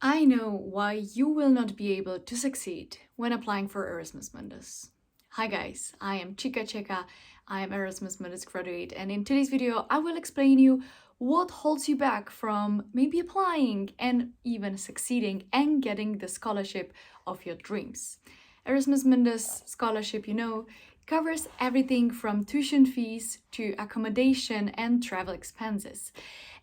I know why you will not be able to succeed when applying for Erasmus Mundus. Hi guys, I am Chica Cheka, I am Erasmus Mundus graduate, and in today's video I will explain you what holds you back from maybe applying and even succeeding and getting the scholarship of your dreams. Erasmus Mundus scholarship, covers everything from tuition fees to accommodation and travel expenses.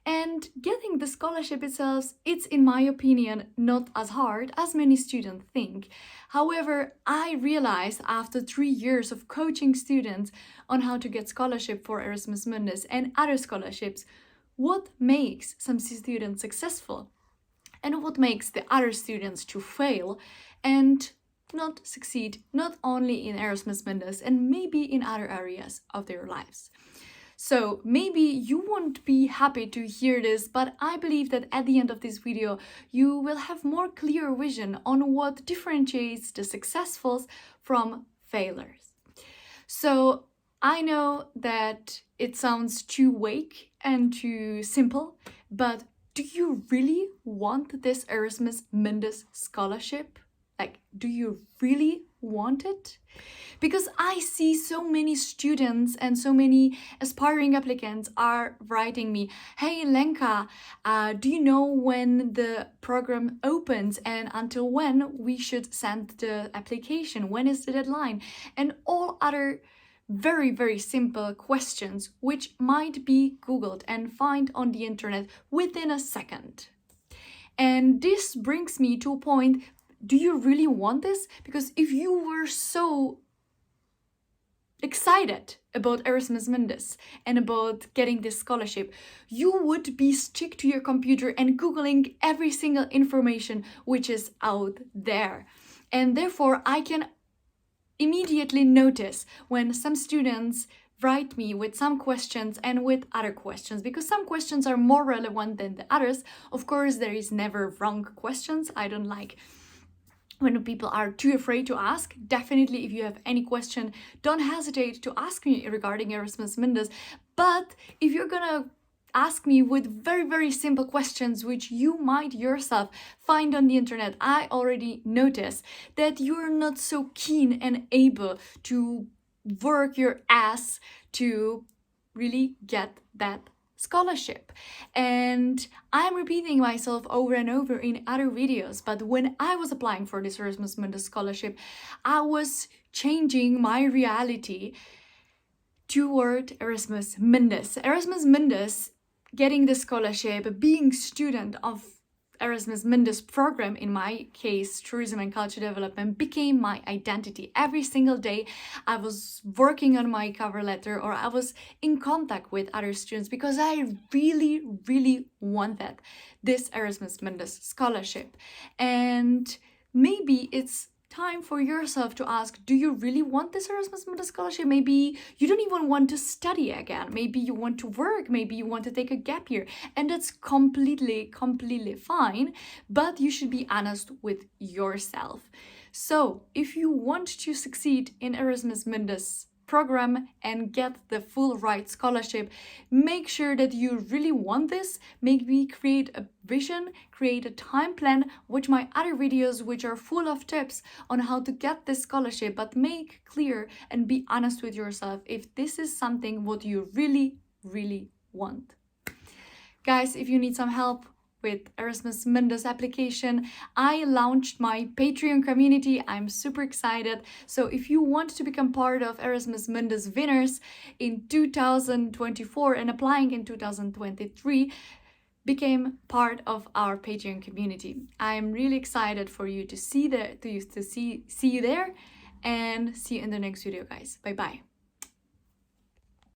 And getting the scholarship itself, it's in my opinion not as hard as many students think. However, I realized after 3 years of coaching students on how to get scholarship for Erasmus Mundus and other scholarships, what makes some students successful and what makes the other students to fail and not succeed not only in Erasmus Mundus and maybe in other areas of their lives. So maybe you won't be happy to hear this, but I believe that at the end of this video, you will have more clear vision on what differentiates the successfuls from failures. So I know that it sounds too vague and too simple, but do you really want this Erasmus Mundus scholarship? Like, do you really want it? Because I see so many students and so many aspiring applicants are writing me, hey Lenka, do you know when the program opens and until when we should send the application? When is the deadline? And all other very, very simple questions which might be Googled and find on the internet within a second. And this brings me to a point, do you really want this? Because if you were so excited about Erasmus Mundus and about getting this scholarship, you would be stick to your computer and Googling every single information which is out there. And therefore, I can immediately notice when some students write me with some questions and with other questions, because some questions are more relevant than the others. Of course, there is never wrong questions. I don't like when people are too afraid to ask. Definitely, if you have any question, don't hesitate to ask me regarding Erasmus Mundus. But if you're gonna ask me with very, very simple questions which you might yourself find on the internet, I already notice that you're not so keen and able to work your ass to really get that scholarship. And I'm repeating myself over and over in other videos, but when I was applying for this Erasmus Mundus scholarship, I was changing my reality toward Erasmus Mundus. Erasmus Mundus, getting the scholarship, being student of Erasmus Mundus program, in my case, tourism and culture development, became my identity. Every single day I was working on my cover letter or I was in contact with other students because I really, really wanted this Erasmus Mundus scholarship. And maybe it's time for yourself to ask, do you really want this Erasmus Mundus scholarship? Maybe you don't even want to study again. Maybe you want to work. Maybe you want to take a gap year. And that's completely fine. But you should be honest with yourself. So if you want to succeed in Erasmus Mundus program and get the full right scholarship, make sure that you really want this. Maybe create a vision, create a time plan, watch my other videos which are full of tips on how to get this scholarship, but make clear and be honest with yourself if this is something what you really, really want. Guys, if you need some help with Erasmus Mundus application, I launched my Patreon community. I'm super excited. So if you want to become part of Erasmus Mundus winners in 2024 and applying in 2023, became part of our Patreon community. I'm really excited for you to see you there, and see you in the next video, guys. Bye bye.